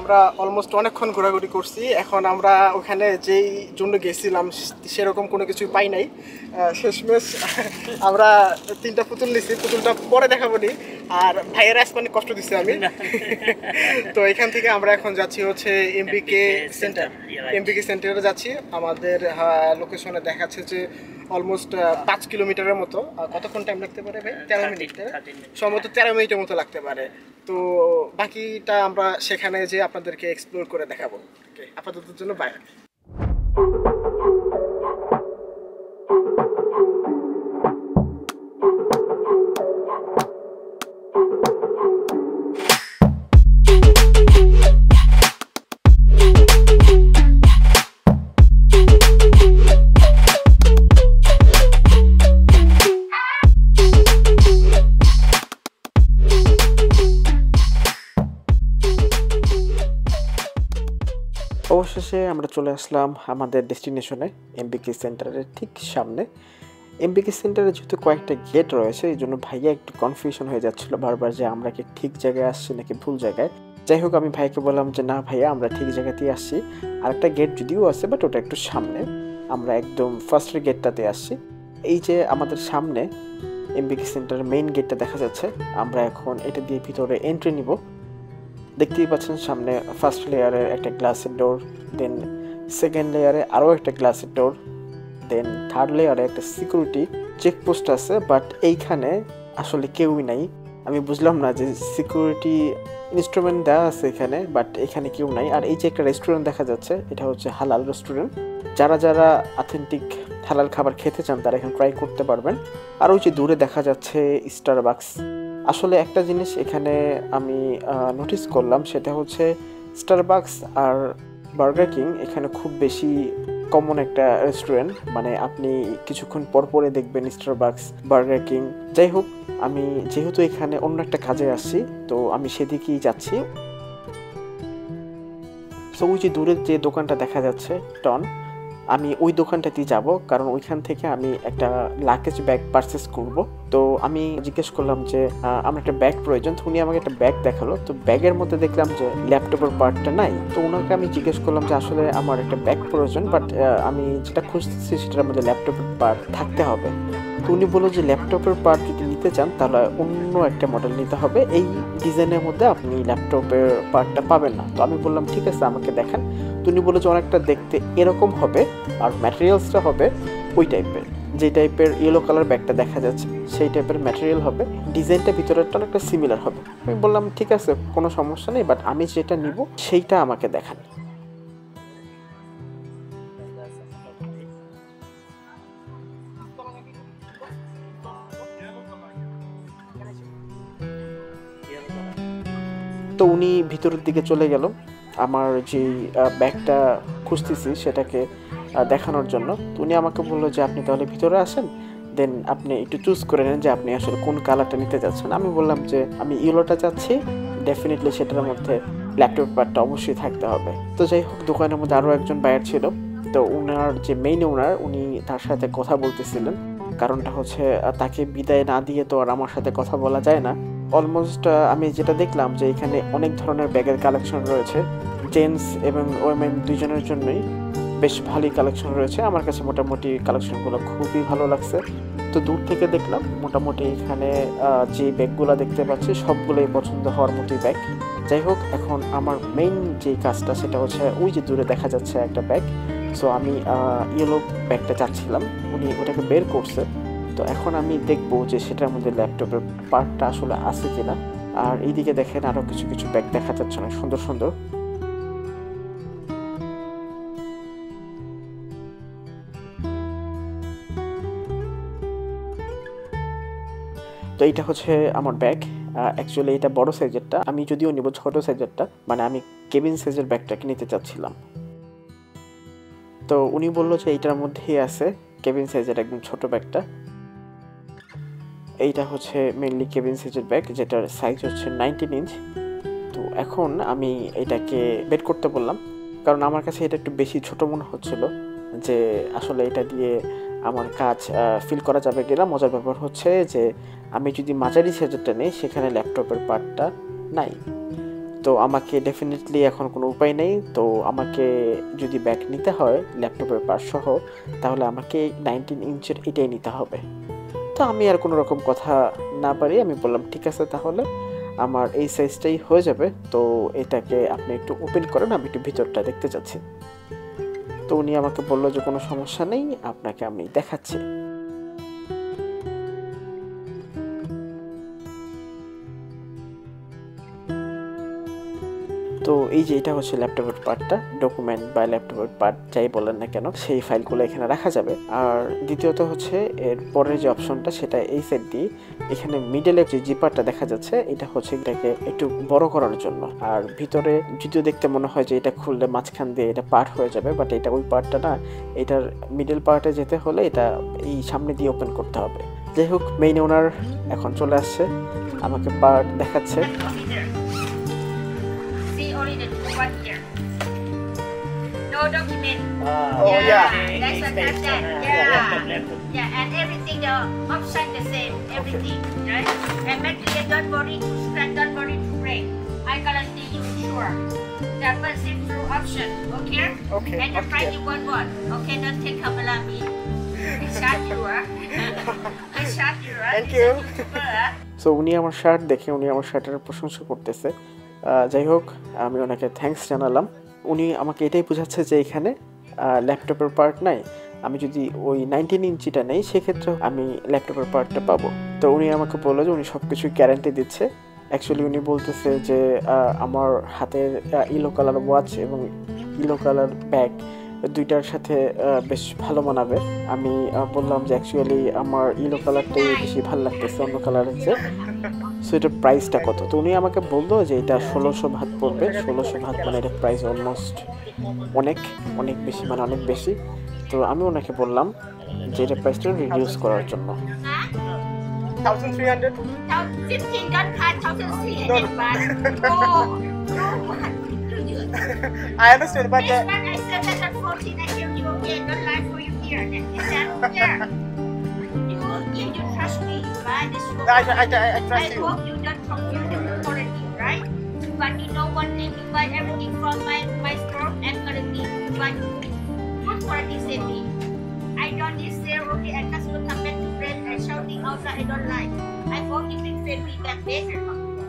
আমরা অলমোস্ট অনেকক্ষণ ঘোরাঘুরি করছি। এখন আমরা ওখানে যেই জন্য গেছিলাম সেরকম কোনো কিছুই পাই নাই। শেষমেশ আমরা 3টা পুতুল নিছি, পুতুলটা পরে দেখাবো নি। আর ভাইয়ের আজকে অনেক কষ্ট দিচ্ছি আমি। তো এখান থেকে আমরা এখন যাচ্ছি হচ্ছে এমবিকে সেন্টার। এমবিকে সেন্টারে যাচ্ছি। আমাদের লোকেশনে দেখাচ্ছে যে অলমোস্ট 5 কিলোমিটারের মতো। কতক্ষণ টাইম লাগতে পারে ভাই? 13 মিনিট, সম্ভবত 13 মিনিটের মতো লাগতে পারে। তো বাকিটা আমরা সেখানে যে আপনাদেরকে এক্সপ্লোর করে দেখাবো। ওকে, আপাতত জন্য বাই। অবশেষে আমরা চলে আসলাম আমাদের ডেস্টিনেশনে, এমবিকে সেন্টারের ঠিক সামনে। এমবিকে সেন্টারে যেহেতু কয়েকটা গেট রয়েছে, এই জন্য ভাইয়া একটু কনফিউশন হয়ে যাচ্ছিল বারবার যে আমরা কি ঠিক জায়গায় আসছি নাকি ভুল জায়গায়। যাই হোক, আমি ভাইকে বললাম যে না ভাইয়া, আমরা ঠিক জায়গাতেই আসছি। আরেকটা গেট যদিও আছে, বাট ওটা একটু সামনে। আমরা একদম ফার্স্টের গেটটাতে আসছি। এই যে আমাদের সামনে এমবিকে সেন্টারের মেইন গেটটা দেখা যাচ্ছে। আমরা এখন এটা দিয়ে ভিতরে এন্ট্রি নিব। দেখতেই পাচ্ছেন সামনে ফার্স্ট লেয়ারে একটা গ্লাসের ডোর, দেন সেকেন্ড লেয়ারে আরও একটা গ্লাসের ডোর, দেন থার্ড লেয়ারে একটা সিকিউরিটি চেকপোস্ট আছে। বাট এইখানে আসলে কেউই নাই। আমি বুঝলাম না যে সিকিউরিটি ইনস্ট্রুমেন্ট দেওয়া আছে এখানে, বাট এখানে কেউ নাই। আর এই যে একটা রেস্টুরেন্ট দেখা যাচ্ছে, এটা হচ্ছে হালাল রেস্টুরেন্ট। যারা যারা অথেন্টিক হালাল খাবার খেতে চান তারা এখানে ট্রাই করতে পারবেন। আর ওই যে দূরে দেখা যাচ্ছে স্টারবাকস। আসলে একটা জিনিস এখানে আমি নোটিস করলাম, সেটা হচ্ছে স্টারবাকস আর বার্গার কিং এখানে খুব বেশি কমন একটা রেস্টুরেন্ট। মানে আপনি কিছুক্ষণ পর পরে দেখবেন স্টারবাকস, বার্গার কিং। যাই হোক, আমি যেহেতু এখানে অন্য একটা কাজে আসছি, তো আমি সেদিকেই যাচ্ছি। সো ওই যে দূরের যে দোকানটা দেখা যাচ্ছে টন, আমি ওই দোকানটাতেই যাব, কারণ ওইখান থেকে আমি একটা লাগেজ ব্যাগ পারচেস করব। তো আমি জিজ্ঞেস করলাম যে আমার একটা ব্যাগ প্রয়োজন। তো উনি আমাকে একটা ব্যাগ দেখালো। তো ব্যাগের মধ্যে দেখলাম যে ল্যাপটপের পার্টটা নাই। তো ওনাকে আমি জিজ্ঞেস করলাম যে আসলে আমার একটা ব্যাগ প্রয়োজন, বাট আমি যেটা খুঁজতেছি সেটার মধ্যে ল্যাপটপের পার্ট থাকতে হবে। তো উনি বললো যে ল্যাপটপের পার্ট যদি নিতে চান তাহলে অন্য একটা মডেল নিতে হবে, এই ডিজাইনের মধ্যে আপনি ল্যাপটপের পার্টটা পাবেন না। তো আমি বললাম ঠিক আছে, আমাকে দেখান। তো উনি বললো যে অনেকটা দেখতে এরকম হবে, আর ম্যাটেরিয়ালসটা হবে ওই টাইপের, যে টাইপের ইয়েলো কালার ব্যাগটা দেখা যাচ্ছে সেই টাইপের ম্যাটেরিয়াল হবে। ডিজাইনটা ভিতরেরটা অনেকটা সিমিলার হবে। আমি বললাম ঠিক আছে, কোনো সমস্যা নেই, বাট আমি যেটা নিব সেইটা আমাকে দেখান। তো উনি ভিতরের দিকে চলে গেল আমার যে ব্যাগটা খুঁজতেছি সেটাকে দেখানোর জন্য। তো উনি আমাকে বললো যে আপনি তাহলে ভিতরে আসেন, দেন আপনি একটু চুজ করে নেন যে আপনি আসলে কোন কালারটা নিতে চাচ্ছেন। আমি বললাম যে আমি ইয়েলোটা চাচ্ছি, ডেফিনেটলি সেটার মধ্যে ল্যাপটপ পার্টটা অবশ্যই থাকতে হবে। তো যাই হোক, দোকানের মধ্যে আরও একজন বায়ার ছিল। তো ওনার যে মেইন ওনার, উনি তার সাথে কথা বলতেছিলেন। কারণটা হচ্ছে তাকে বিদায় না দিয়ে তো আর আমার সাথে কথা বলা যায় না। অলমোস্ট আমি যেটা দেখলাম যে এখানে অনেক ধরনের ব্যাগের কালেকশন রয়েছে, জেন্টস এবং ওমেন দুইজনের জন্যই বেশ ভালোই কালেকশন রয়েছে। আমার কাছে মোটামুটি কালেকশনগুলো খুবই ভালো লাগছে। তো দূর থেকে দেখলাম মোটামুটি এখানে যে ব্যাগগুলো দেখতে পাচ্ছি সবগুলোই পছন্দ হওয়ার মতোই ব্যাগ। যাই হোক, এখন আমার মেইন যে কাজটা সেটা হচ্ছে ওই যে দূরে দেখা যাচ্ছে একটা ব্যাগ। সো আমি ইয়েলো ব্যাগটা চাচ্ছিলাম, উনি ওটাকে বের করছে। তো এখন আমি দেখবো যে সেটার মধ্যে ল্যাপটপের পার্টটা আসলে আছে কিনা। আর এইদিকে দেখেন আরো কিছু কিছু ব্যাগ দেখা যাচ্ছে অনেক সুন্দর সুন্দর। তো এইটা হচ্ছে আমার ব্যাগ। অ্যাকচুয়ালি এটা বড় সাইজেরটা, আমি যদিও নিব ছোট সাইজেরটা, মানে আমি কেবিন সাইজের ব্যাগটাকে নিতে চাচ্ছিলাম। তো উনি বললো যে এইটার মধ্যেই আছে কেবিন সাইজের একদম ছোট ব্যাগটা। এইটা হচ্ছে মেনলি কেবিন সাইজের ব্যাগ, যেটার সাইজ হচ্ছে 19 ইঞ্চ। তো এখন আমি এটাকে বের করতে বললাম, কারণ আমার কাছে এটা একটু বেশি ছোট মনে হচ্ছিল, যে আসলে এটা দিয়ে আমার কাজ ফিল করা যাবে কিনা। মজার ব্যাপার হচ্ছে যে আমি যদি মাঝারি সাইজেরটা নিই সেখানে ল্যাপটপের পার্টটা নাই। তো আমাকে ডেফিনেটলি এখন কোনো উপায় নেই। তো আমাকে যদি ব্যাগ নিতে হয় ল্যাপটপের পার্ট সহ, তাহলে আমাকে 19 ইঞ্চের এটাই নিতে হবে। তো আমি আর কোনো রকম কথা না পারি আমি বললাম ঠিক আছে, তাহলে আমার এই সাইজটাই হয়ে যাবে। তো এটাকে আপনি একটু ওপেন করেন, আমি একটু ভিতরটা দেখতে চাচ্ছি। তো উনি আমাকে বললো যে কোনো সমস্যা নেই, আপনাকে আমি দেখাচ্ছি। তো এই যে এটা হচ্ছে ল্যাপটপের পার্টটা, ডকুমেন্ট বা ল্যাপটপের পার্ট যাই বলেন না কেন, সেই ফাইলগুলো এখানে রাখা যাবে। আর দ্বিতীয়ত হচ্ছে এর পরের যে অপশনটা, সেটা এই সাইড দিয়ে এখানে মিডলে যে জিপারটা দেখা যাচ্ছে, এটা হচ্ছে এটাকে একটু বড় করার জন্য। আর ভিতরে যদিও দেখতে মনে হয় যে এটা খুললে মাঝখান দিয়ে এটা পার্ট হয়ে যাবে, বাট এটা ওই পার্টটা না, এটার মিডল পার্টে যেতে হলে এটা এই সামনে দিয়ে ওপেন করতে হবে। যাই হোক, মেইন ওনার এখন চলে আসছে, আমাকে পার্ট দেখাচ্ছে। Only the one here. No document. Oh yeah. That's what I'm saying. Yeah, and everything, the option the same. Everything, right? And material, don't worry to scratch, don't worry to break. I guarantee you, sure. The first is through option, okay? Okay. And the price you want what? Okay, don't take Kamala me. I shot you, I shot you, Thank you. So উনি আমার shirt দেখে উনি আমার শার্টের প্রশংসা করতেছে। যাই হোক, আমি ওনাকে থ্যাঙ্কস জানালাম। উনি আমাকে এটাই বোঝাচ্ছে যে এখানে ল্যাপটপের পার্ট নাই, আমি যদি ওই 19 ইঞ্চিটা নেই সেক্ষেত্রে আমি ল্যাপটপের পার্টটা পাবো। তো উনি আমাকে বললো যে উনি সব কিছুই গ্যারান্টি দিচ্ছে। অ্যাকচুয়ালি উনি বলতেছে যে আমার হাতের ইয়েলো কালার ওয়াচ এবং ইয়েলো কালার ব্যাগ দুইটার সাথে বেশ ভালো মানাবে। আমি বললাম যে অ্যাকচুয়ালি আমার ইয়েলো কালারটাই বেশি ভালো লাগতেছে অন্য কালারের চেয়ে। সো এটার প্রাইসটা কত? তো উনি আমাকে বললো যে এটা 1600 ভাত পড়বে। 1600 ভাত মানে এটার প্রাইস অলমোস্ট অনেক অনেক বেশি, মানে অনেক বেশি। তো আমি ওনাকে বললাম যে এটার প্রাইসটা রিডিউস করার জন্য। 1300. 15 don't cut 1,300 baht. Oh, no, what? I understand, but This one I said that at 14 I give you okay, don't lie for you here. Is that fair? If you trust me, buy this one. I I trust you. hope you don't confuse the quality, right? But you know one thing, you buy everything from my store and quality. You buy good quality safety. I don't need sale, okay, and customer come back to brand and shouting outside, I don't like. I hope you bring friendly back better.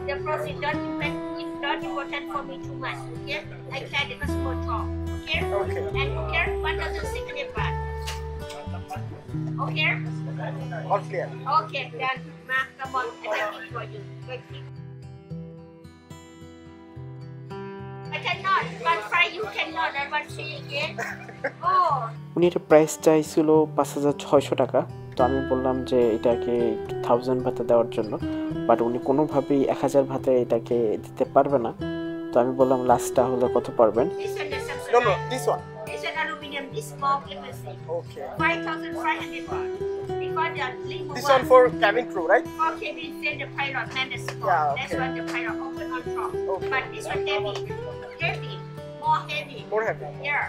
The profit don't depend, it's not important for me too much, okay? I can the customer talk, okay? Okay. And okay, 1,600 baht. Okay? All clear. Okay, then, Ma, come on, I have it for you. Wait. I cannot, but fry you cannot, I want to see again. Oh. উনি এটা price চাইছিল 5,600 টাকা। তো আমি বললাম যে এটাকে 1000 ভাতে দেওয়ার জন্য, বাট উনি কোনোভাবেই 1000 ভাতে এটাকে দিতে পারবে না। তো আমি বললাম লাস্টটা হলে কত পারবেন? This one is No, subsidized. this one. This one aluminum, this small plastic. Okay. 5,500 baht. Because the link This one for cabin crew, right? for cabin send the pilot and the support. Yeah, okay. That's what the pilot open on top. Okay. But this one heavy, heavy, more heavy. More heavy. Yeah.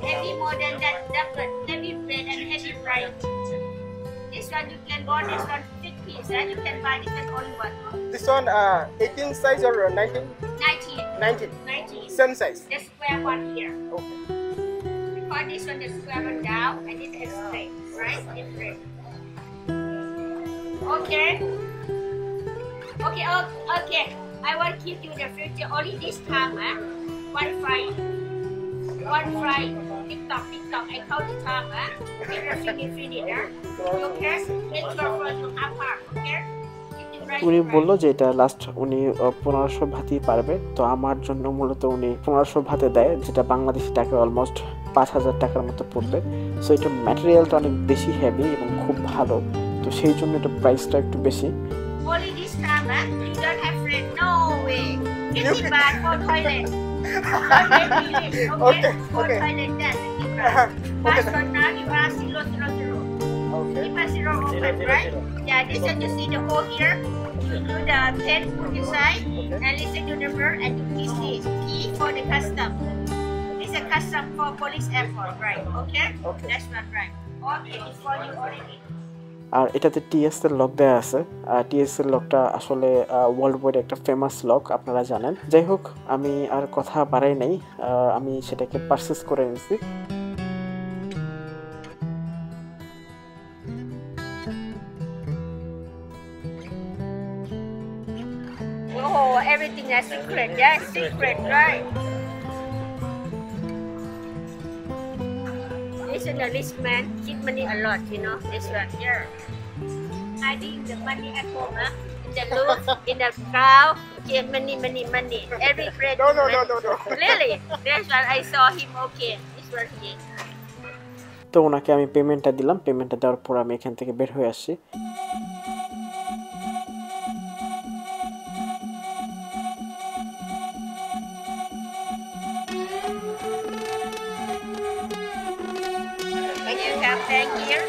Heavy more than that double, heavy bread and heavy fry. This one you can buy, this one 50 piece, and you can buy this one only one. This one 18 size or 19? 19, 19. 19. Same size. The square one here. Okay. Because this one the square one down and this is straight, right? Different. Okay. Okay, okay. I will give you the future only this time, One fry. One fry. TikTok. I call the time, If you finish, Okay? Make sure for you apart, okay? উনি বললো যে এটা last উনি 1500 ভাতই পারবে। তো আমার জন্য মূলত উনি 1500 ভাতে দেয়, যেটা বাংলাদেশি টাকা অলমোস্ট 5000 টাকার মতো পড়বে। সো এটার ম্যাটেরিয়ালটা অনেক বেশি হেভি এবং খুব ভালো, তো সেই জন্য এটা প্রাইসটা একটু বেশি। Only this time, you don't have friend. No way. 50 baht for toilet. Okay. For toilet, that's 50 baht. But for now, you are 000. Okay. Keep a 0 open, right? Yeah, this one you see the hole here. You do the pen put inside and listen to the bird and you kiss this. Key for the custom. It's a custom for police airport, right? Okay? Okay. That's not right. Okay, it's for you already. আর এটাতে T S এর lock দেওয়া আছে। T S এর লকটা আসলে world wide একটা famous lock, আপনারা জানেন। যাই হোক, আমি আর কথা বাড়াই নাই, আমি সেটাকে পারচেস করে নিয়েছি। Oh, everything is secret. Yeah, secret, right? This is the rich man keep money a lot, you know. This one here, hiding the money at home, huh? In the loot, in the crowd. Okay, money. Every friend. No. Really? That's what I saw him. Okay, this one here. তো ওনাকে আমি পেমেন্টটা দিলাম। পেমেন্টটা দেওয়ার পর আমি এখান থেকে বের হয়ে আসছি। Thank you.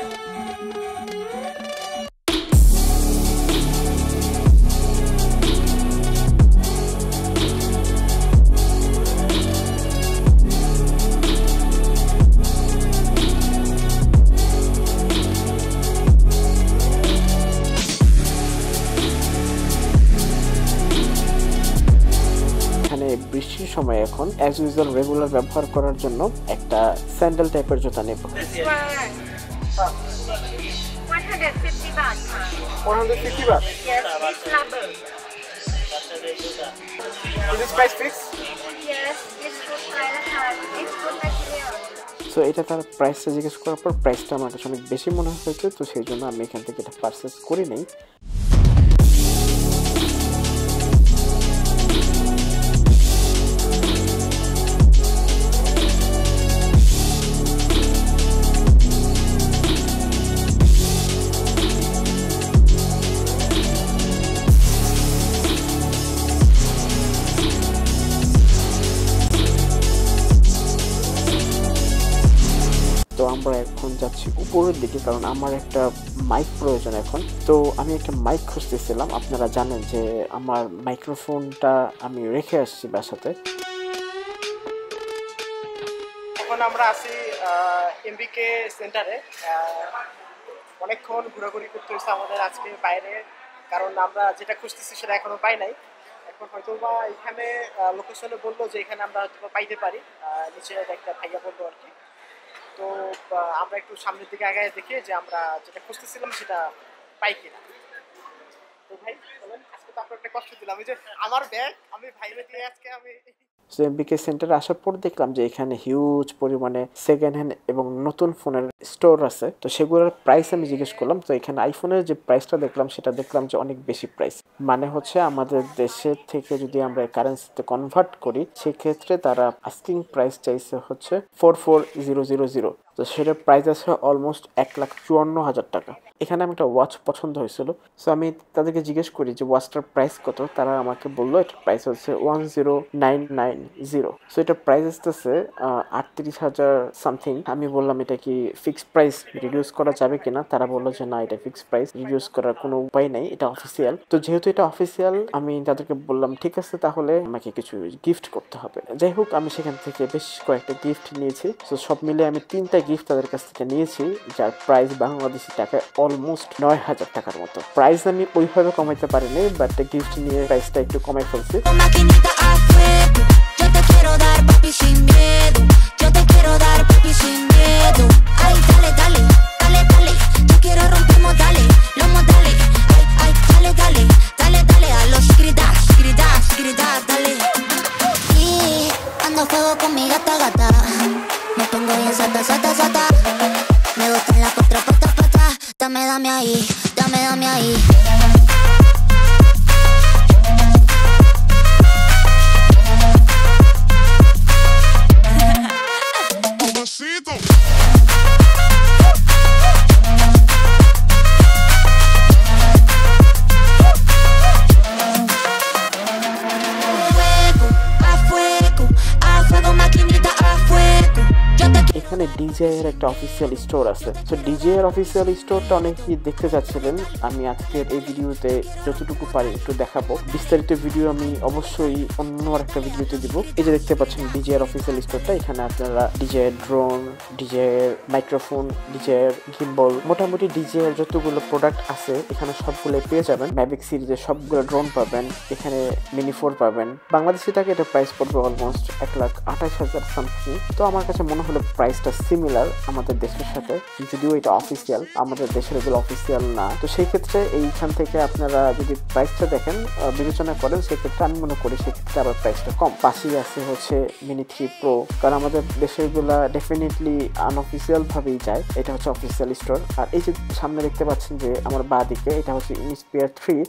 বৃষ্টির সময় এখন অ্যাজ ইউজুয়াল রেগুলার ব্যবহার করার জন্য একটা স্যান্ডেল টাইপের জুতা নেব। 150 baht. 150 baht. Yes, this number. Is this price fixed? Yes, this good price. It's good material. So এটা তার প্রাইসটা জিজ্ঞেস করার পর প্রাইসটা আমার কাছে অনেক বেশি মনে হয়েছে, তো সেই জন্য আমি এখান থেকে এটা পারচেস করি নাই। তো আমরা এখন যাচ্ছি উপরের দিকে, কারণ আমার একটা মাইক প্রয়োজন এখন। তো আমি একটা মাইক খুঁজতেছিলাম। আপনারা জানেন যে আমার মাইক্রোফোনটা আমি রেখে আসছি বাসাতে। এখন আমরা আছি এমবিকে সেন্টারে। অনেকক্ষণ ঘোরাঘুরি করতে হয়েছে আমাদের আজকে বাইরে, কারণ আমরা যেটা খুঁজতেছি সেটা এখনো পাই নাই। এখন হয়তো বা এখানে লোকেশনে বললো যে এখানে আমরা হয়তো পাইতে পারি, নিচে একটা ভাইয়া বললো আর কি। তো আমরা একটু সামনের দিকে আগায় দেখি যে আমরা যেটা খুঁজতেছিলাম সেটা পাই কিনা। তো ভাই বলেন, আজকে তো আপনার একটা কষ্ট দিলাম, যে আমার ব্যাগ আমি ভাইরে দিয়ে আজকে আমি এমবিকে সেন্টারে আসার পর দেখলাম যে এখানে হিউজ পরিমাণে সেকেন্ড হ্যান্ড এবং নতুন ফোনের স্টোর আছে। তো সেগুলোর প্রাইস আমি জিজ্ঞেস করলাম। তো এখানে আইফোনের যে প্রাইসটা দেখলাম সেটা দেখলাম যে অনেক বেশি প্রাইস। মানে হচ্ছে আমাদের দেশের থেকে যদি আমরা কারেন্সিতে কনভার্ট করি সেক্ষেত্রে তারা আস্কিং প্রাইস চাইছে হচ্ছে 44,000। তো সেটার প্রাইস আছে অলমোস্ট 1,54,000 টাকা। এখানে আমি একটা ওয়াচ পছন্দ হয়েছিল, সো আমি তাদেরকে জিজ্ঞেস করি যে ওয়াচটার প্রাইস কত। তারা আমাকে বললো এটার প্রাইস হচ্ছে 10,990। সো এটার প্রাইস আসতেছে 38,000 সামথিং। আমি বললাম এটা কি ফিক্সড প্রাইস, রিডিউস করা যাবে কিনা? তারা বললো যে না, এটা ফিক্সড প্রাইস, রিডিউস করার কোনো উপায় নেই, এটা অফিসিয়াল। তো যেহেতু এটা অফিসিয়াল, আমি তাদেরকে বললাম ঠিক আছে, তাহলে আমাকে কিছু গিফট করতে হবে। যাই হোক, আমি সেখান থেকে বেশ কয়েকটা গিফট নিয়েছি। তো সব মিলে আমি 3টা গিফট তাদের কাছ থেকে নিয়েছি, যার প্রাইস বাংলাদেশি টাকায় অলমোস্ট 9,000 টাকার মতো। প্রাইস আমি ওইভাবে কমাইতে পারিনি, বাট গিফট নিয়ে প্রাইসটা একটু কমাই ফেলছি। Dame ahí, dame ahí. এখানে ডিজে DJI এর একটা অফিসিয়াল স্টোর আছে। তো DJI এর অফিসিয়াল স্টোরটা অনেকেই দেখতে যাচ্ছিলেন। আমি আজকের এই ভিডিওতে যতটুকু পারি একটু দেখাবো। বিস্তারিত ভিডিও আমি অবশ্যই অন্য একটা ভিডিওতে দিব। এই যে দেখতে পাচ্ছেন DJI এর অফিসিয়াল স্টোরটা, এখানে আপনারা DJI এর ড্রোন, DJI এর মাইক্রোফোন, DJI এর গিম্বল, মোটামুটি DJI এর যতগুলো প্রোডাক্ট আছে এখানে সবগুলো পেয়ে যাবেন। ম্যাভিক সিরিজের সবগুলো ড্রোন পাবেন, এখানে মিনি 4 পাবেন। বাংলাদেশি টাকা এটা প্রাইস পড়বে অলমোস্ট 1,28,000 সামথিং। তো আমার কাছে মনে হলো প্রাইসটা সিমিলার আমাদের দেশের সাথে, যদিও এটা অফিসিয়াল, আমাদের দেশের এগুলো অফিসিয়াল না। তো সেই ক্ষেত্রে এইখান থেকে আপনারা যদি প্রাইসটা দেখেন, বিবেচনা করেন, সেক্ষেত্রে আমি মনে করি সেক্ষেত্রে আবার প্রাইসটা কম। পাশেই আছে হচ্ছে মিনি 3 প্রো, কারণ আমাদের দেশের গুলা ডেফিনেটলি আনঅফিসিয়াল ভাবেই যায়। এটা হচ্ছে অফিসিয়াল স্টোর। আর এই যে সামনে দেখতে পাচ্ছেন যে আমার বাঁ দিকে, এটা হচ্ছে ইনস্পিয়ার 3।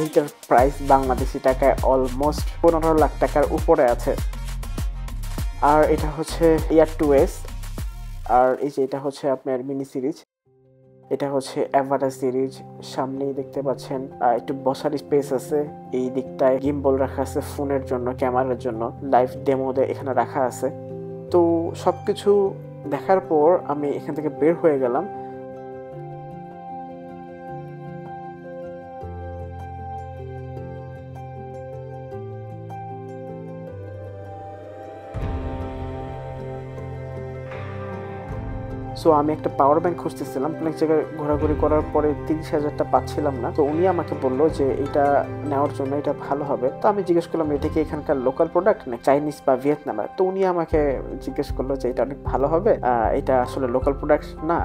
এইটার প্রাইস বাংলাদেশি টাকায় অলমোস্ট 15 লাখ টাকার উপরে আছে। আর এটা হচ্ছে Air 2S। আর এই যে এটা হচ্ছে আপনার মিনি সিরিজ, এটা হচ্ছে অ্যাভাটার সিরিজ। সামনেই দেখতে পাচ্ছেন একটু বসার স্পেস আছে। এই দিকটায় গিম্বল রাখা আছে ফোনের জন্য, ক্যামেরার জন্য, লাইভ ডেমো এখানে রাখা আছে। তো সবকিছু দেখার পর আমি এখান থেকে বের হয়ে গেলাম। সো আমি একটা পাওয়ার ব্যাংক খুঁজতেছিলাম, অনেক জায়গায় ঘোরাঘুরি করার পরে 30,000টা পাচ্ছিলাম না। তো উনি আমাকে বললো যে এটা নেওয়ার জন্য এটা ভালো হবে। তো আমি জিজ্ঞেস করলাম এটা কি এখানকার লোকাল প্রোডাক্ট না চাইনিজ বা ভিয়েতনামের। তো উনি আমাকে জিজ্ঞেস করলো যে এটা অনেক ভালো হবে, এটা আসলে লোকাল প্রোডাক্ট না।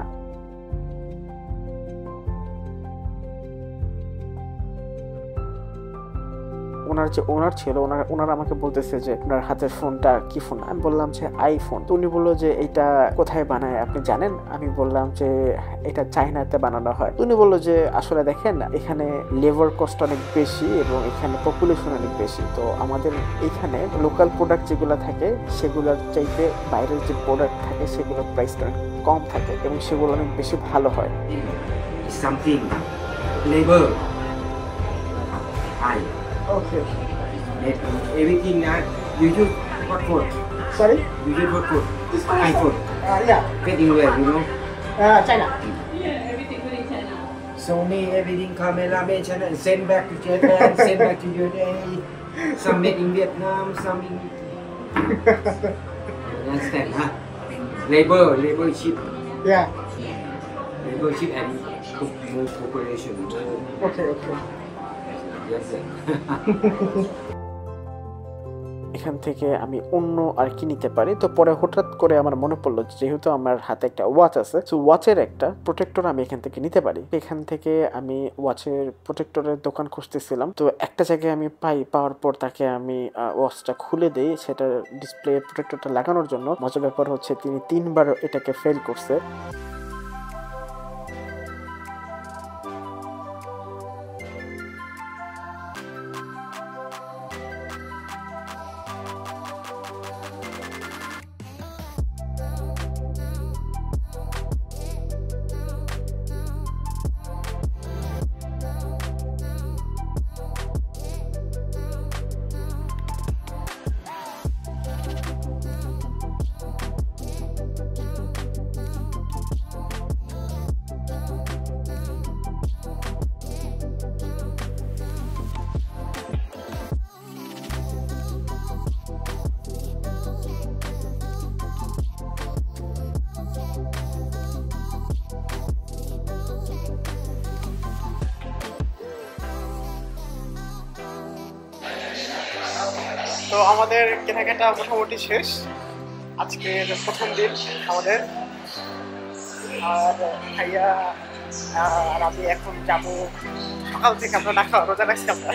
ওনার যে ওনার ছিল, ওনার আমাকে বলতেছে যে ওনার হাতের ফোনটা কি ফোন। আমি বললাম যে আইফোন। তো উনি বললো যে এটা কোথায় বানায় আপনি জানেন? আমি বললাম যে এটা চায়নাতে বানানো হয়। উনি বললো যে আসলে দেখেন এখানে লেবার কস্ট অনেক বেশি এবং এখানে পপুলেশন অনেক বেশি। তো আমাদের এখানে লোকাল প্রোডাক্ট যেগুলো থাকে সেগুলোর চাইতে বাইরের যে প্রোডাক্ট থাকে সেগুলোর প্রাইসটা অনেক কম থাকে এবং সেগুলো অনেক বেশি ভালো হয়। Something labor high. Okay. Everything that you use what phone? Sorry? You use what phone? iPhone. Yeah. Get anywhere, you know. China. Sony, everything camera made China, send back to Japan, send back to USA. Some made in Vietnam, some in. Understand, huh? Labor cheap. Yeah. Labor cheap and more population. Okay. Yes, sir. এখান থেকে আমি অন্য আর কি নিতে পারি। তো পরে হঠাৎ করে আমার মনে পড়লো যেহেতু আমার হাতে একটা ওয়াচ আছে, তো ওয়াচের একটা প্রোটেক্টর আমি এখান থেকে নিতে পারি। এখান থেকে আমি ওয়াচের প্রোটেক্টরের দোকান খুঁজতেছিলাম। তো একটা জায়গায় আমি পাওয়ার পর তাকে আমি ওয়াচটা খুলে দেই সেটা ডিসপ্লে প্রোটেক্টরটা লাগানোর জন্য। মজার ব্যাপার হচ্ছে তিনি 3বার এটাকে ফেল করছে। তো আমাদের কেনাকাটা মোটামুটি শেষ, আজকের প্রথম দিন আমাদের। আর ভাইয়া আর আমি এখন যাবো, সকাল থেকে আমরা না খাওয়া রোজা রাখছি আমরা।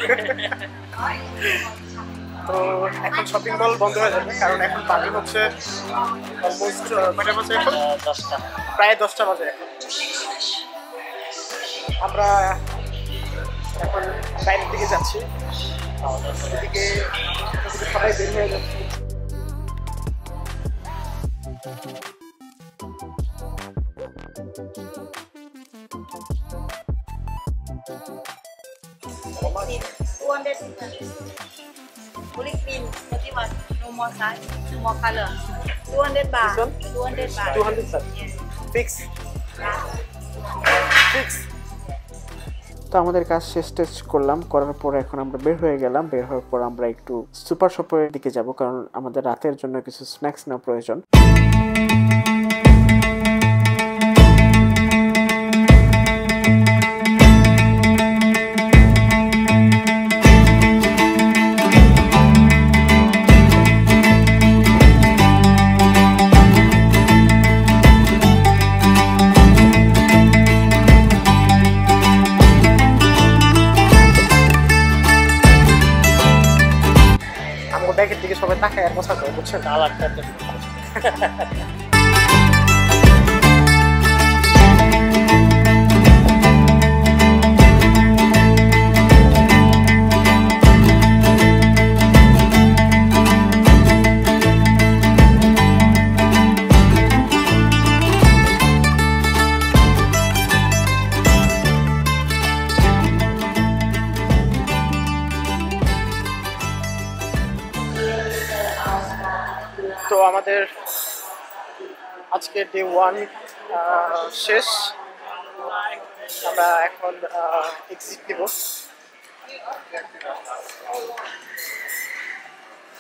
তো এখন শপিং মল বন্ধ হয়ে যাবে, কারণ এখন বাজে হচ্ছে অলমোস্ট কয়টা বাজে এখন? 10টা, প্রায় 10টা বাজে এখন। আমরা এখন বাইরের দিকে যাচ্ছি, এদিকে সবাই বের হয়ে যাচ্ছে। Only clean. 31. No more size. No more color. 200 baht. This one? 200 baht. 200 baht. Yes. Fix. Yeah. Fix. তো আমাদের কাজ শেষ টেস্ট করলাম, করার পরে এখন আমরা বের হয়ে গেলাম। বের হওয়ার পর আমরা একটু সুপার শপের দিকে যাব, কারণ আমাদের রাতের জন্য কিছু স্ন্যাক্স নেওয়া প্রয়োজন। ব্যাগের দিকে সবাই তাকায় আর কথা কয়, বুঝছেন? তো আমাদের আজকে ডে 1 শেষ। আমরা এখন এক্সিট নিব।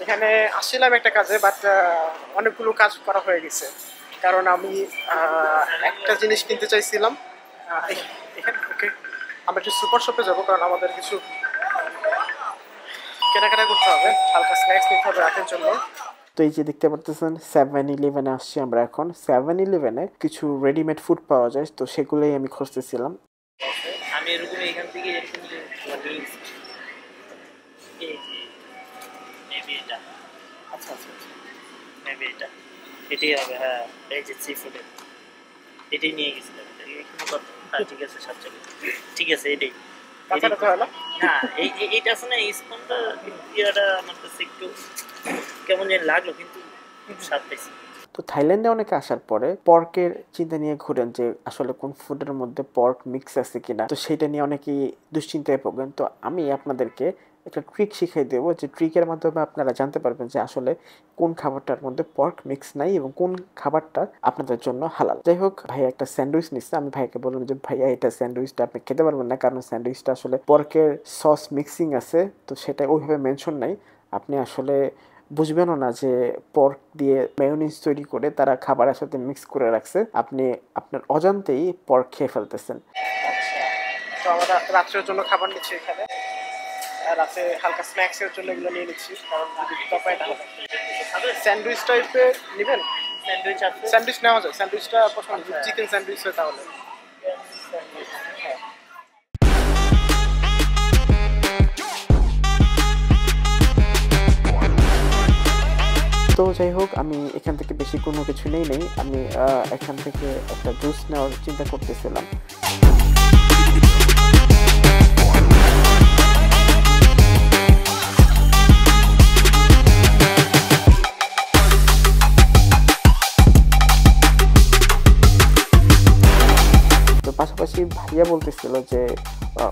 এখানে আসছিলাম একটা কাজে, বাট অনেকগুলো কাজ করা হয়ে গেছে, কারণ আমি একটা জিনিস কিনতে চাইছিলাম। এখানে ওকে আমরা একটু সুপার শপে যাবো, কারণ আমাদের কিছু কেনাকাটা করতে হবে, হালকা স্ন্যাক্স নিতে হবে রাতের জন্য। তো এই যে দেখতে পারতেছেন 7-11 আসছি আমরা এখন। 7-11 কিছু রেডিমেড ফুড পাওয়া যায়, তো সেগুলোই আমি খুঁজতেছিলাম। আমি এরকম এখান থেকে এরকম আচ্ছা আচ্ছা আচ্ছা, মেবি এটা এটাই হবে। হ্যাঁ, এই যে সি ফুডের এটাই নিয়ে গেছিলাম। হ্যাঁ ঠিক আছে, 47 ঠিক আছে, এটাই। কাঁচাটা তো হয় না? না, এইটা আছে না, এই স্পনটা ইয়াটা আমার কাছে একটু কেমন যেন লাগলো, কিন্তু স্বাদ পাইছি। তো থাইল্যান্ডে অনেকে আসার পরে পর্কের চিন্তা নিয়ে ঘুরেন যে আসলে কোন ফুডের মধ্যে পর্ক মিক্স আছে কিনা, তো সেটা নিয়ে অনেকেই দুশ্চিন্তায় পড়বেন। তো আমি আপনাদেরকে একটা ট্রিক শিখিয়ে দেবো, যে ট্রিকের মাধ্যমে আপনারা জানতে পারবেন যে আসলে কোন খাবারটার মধ্যে পর্ক মিক্স নাই এবং কোন খাবারটা আপনাদের জন্য হালাল। যাই হোক, ভাইয়া একটা স্যান্ডউইচ নিচ্ছে। আমি ভাইকে বললাম যে ভাইয়া এটা স্যান্ডউইচটা আপনি খেতে পারবেন না, কারণ স্যান্ডউইচটা আসলে পর্কের সস মিক্সিং আছে, তো সেটা ওইভাবে মেনশন নাই। আপনি আসলে বুঝবেনও না যে পর্ক দিয়ে মেয়োনিজ তৈরি করে তারা খাবারের সাথে মিক্স করে রাখছে, আপনি আপনার অজান্তেই পর্ক খেয়ে ফেলতেছেন। তো আমরা রাত্রের জন্য খাবার নিচ্ছি এখানে, রাতে হালকা স্ন্যাক্সের জন্য এগুলো নিয়ে নিচ্ছি, কারণ যদি পায় তাহলে স্যান্ডউইচ টাইপের নেবেন। স্যান্ডউইচ আছে, স্যান্ডউইচ নেওয়া যায়, স্যান্ডউইচটা পছন্দ, চিকেন স্যান্ডউইচ হয় তাহলে। তো যাই হোক, আমি এখান থেকে বেশি কোনো কিছু নেই, আমি এখান থেকে একটা জুস নেওয়ার চিন্তা করতেছিলাম। তো পাশাপাশি ভাইয়া বলতেছিল যে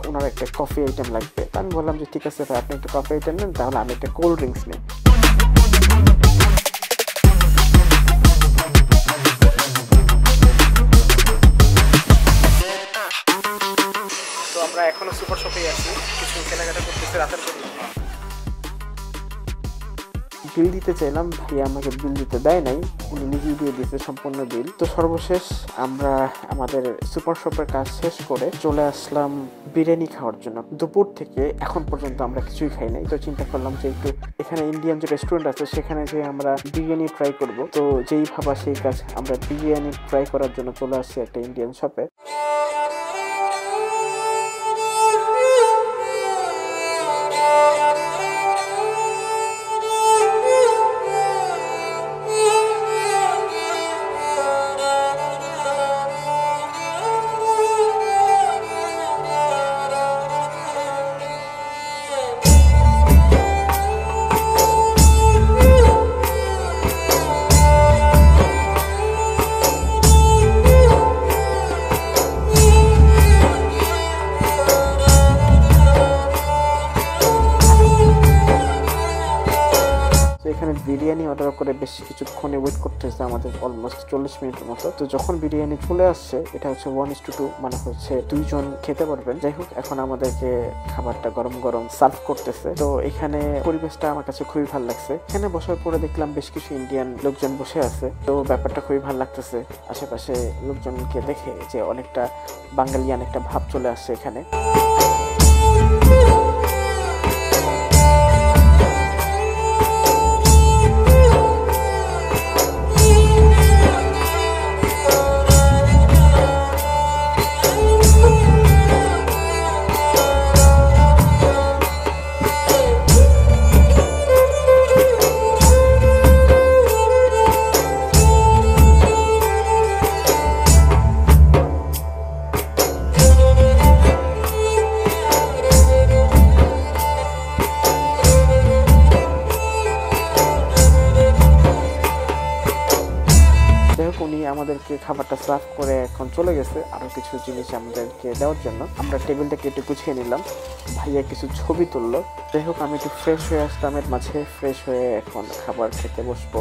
ওনার একটা কফি আইটেম লাগবে। আমি বললাম যে ঠিক আছে ভাই, আপনি একটা কফি আইটেম নেন, তাহলে আমি একটা কোল্ড ড্রিঙ্কস নিই। তো আমরা এখনো সুপার শপেই আছি, কিছু কেনাকাটা করতেছি রাতের জন্য। বিল দিতে চাইলাম, ভাইয়া আমাকে বিল দিতে দেয় নাই, উনি নিজেই দিয়ে দিয়েছে সম্পূর্ণ বিল। তো সর্বশেষ আমরা আমাদের সুপার শপের কাজ শেষ করে চলে আসলাম বিরিয়ানি খাওয়ার জন্য। দুপুর থেকে এখন পর্যন্ত আমরা কিছুই খাই নাই, তো চিন্তা করলাম যে একটু এখানে ইন্ডিয়ান যে রেস্টুরেন্ট আছে সেখানে যে আমরা বিরিয়ানি ট্রাই করব। তো যেই ভাবা সেই কাজ, আমরা বিরিয়ানি ট্রাই করার জন্য চলে আসছি একটা ইন্ডিয়ান শপে। এখানে বিরিয়ানি অর্ডার করে বেশ কিছুক্ষণে ওয়েট করতেছে আমাদের অলমোস্ট 40 মিনিটের মতো। তো যখন বিরিয়ানি চলে আসছে, এটা হচ্ছে 1:2 মানে হচ্ছে 2 জন খেতে পারবেন। যাই হোক, এখন আমাদেরকে খাবারটা গরম গরম সার্ভ করতেছে। তো এখানে পরিবেশটা আমার কাছে খুবই ভালো লাগছে। এখানে বসার পরে দেখলাম বেশ কিছু ইন্ডিয়ান লোকজন বসে আছে। তো ব্যাপারটা খুবই ভালো লাগতেছে। আশেপাশে লোকজনকে দেখে যে অনেকটা বাঙালিয়ান একটা ভাব চলে আসছে এখানে। উনি আমাদেরকে খাবারটা সার্ভ করে এখন চলে গেছে আরো কিছু জিনিস আমাদেরকে দেওয়ার জন্য। আমরা টেবিলটাকে একটু গুছিয়ে নিলাম, ভাইয়া কিছু ছবি তুললো। যাই হোক, আমি একটু ফ্রেশ হয়ে আসলাম, এর মাঝে ফ্রেশ হয়ে এখন খাবার খেতে বসবো।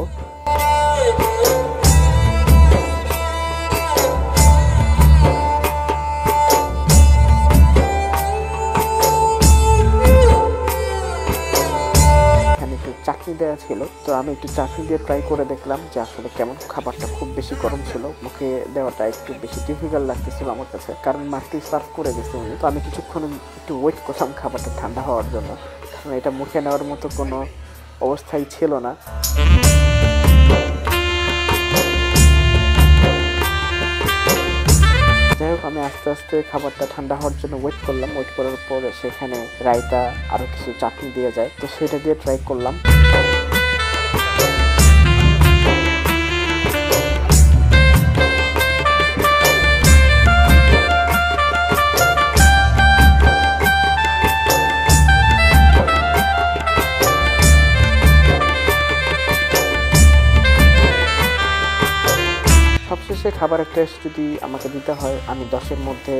চাটনি দেওয়া ছিল, তো আমি একটু চাটনি দিয়ে ট্রাই করে দেখলাম যে আসলে কেমন। খাবারটা খুব বেশি গরম ছিল, মুখে দেওয়াটা একটু বেশি ডিফিকাল্ট লাগতেছিল আমার কাছে, কারণ মাত্রই সার্ভ করে গেছে উনি। তো আমি কিছুক্ষণ একটু ওয়েট করলাম খাবারটা ঠান্ডা হওয়ার জন্য, কারণ এটা মুখে নেওয়ার মতো কোনো অবস্থাই ছিল না। যাই হোক, আমি আস্তে আস্তে খাবারটা ঠান্ডা হওয়ার জন্য ওয়েট করলাম। ওয়েট করার পরে সেখানে রায়তা আরো কিছু চাটনি দিয়ে যায়, তো সেটা দিয়ে ট্রাই করলাম। সবশেষে খাবারের টেস্ট যদি আমাকে দিতে হয়, আমি 10-এর মধ্যে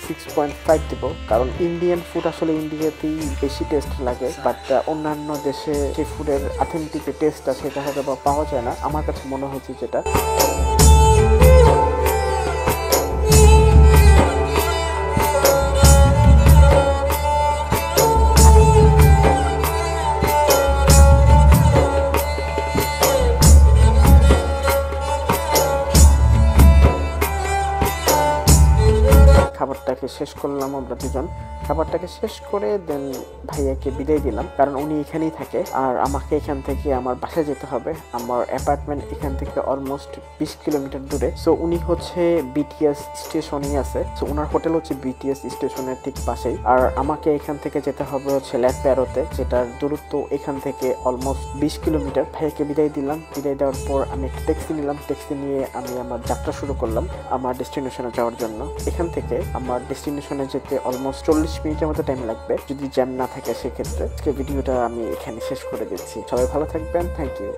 6.5 দেব, কারণ ইন্ডিয়ান ফুড আসলে ইন্ডিয়াতেই বেশি টেস্ট লাগে, বাট অন্যান্য দেশে সেই ফুডের অথেন্টিক টেস্টটা সেটা হয়তো বা পাওয়া যায় না, আমার কাছে মনে হয়েছে যেটা। খাবারটাকে শেষ করলাম আমরা দুজন। খাবারটাকে শেষ করে দেন ভাইয়াকে বিদায় দিলাম, কারণ উনি এখানেই থাকে আর আমাকে এখান থেকে আমার বাসায় যেতে হবে। আমার অ্যাপার্টমেন্ট এখান থেকে অলমোস্ট 20 কিলোমিটার দূরে। সো উনি হচ্ছে বিটিএস স্টেশনেই আছে, সো ওনার হোটেল হচ্ছে বিটিএস স্টেশনের ঠিক পাশেই। আর আমাকে এখান থেকে যেতে হবে হচ্ছে ল্যাটপ্যারোতে, যেটার দূরত্ব এখান থেকে অলমোস্ট 20 কিলোমিটার। ভাইয়াকে বিদায় দিলাম। বিদায় দেওয়ার পর আমি একটা ট্যাক্সি নিলাম। ট্যাক্সি নিয়ে আমি আমার যাত্রা শুরু করলাম আমার ডেস্টিনেশনে যাওয়ার জন্য। এখান থেকে আমার ডেস্টিনেশনে যেতে অলমোস্ট 40 মিনিটের মতো টাইম লাগবে যদি জ্যাম না থাকে সেক্ষেত্রে। আজকে ভিডিওটা আমি এখানে শেষ করে দিচ্ছি। সবাই ভালো থাকবেন, থ্যাংক ইউ।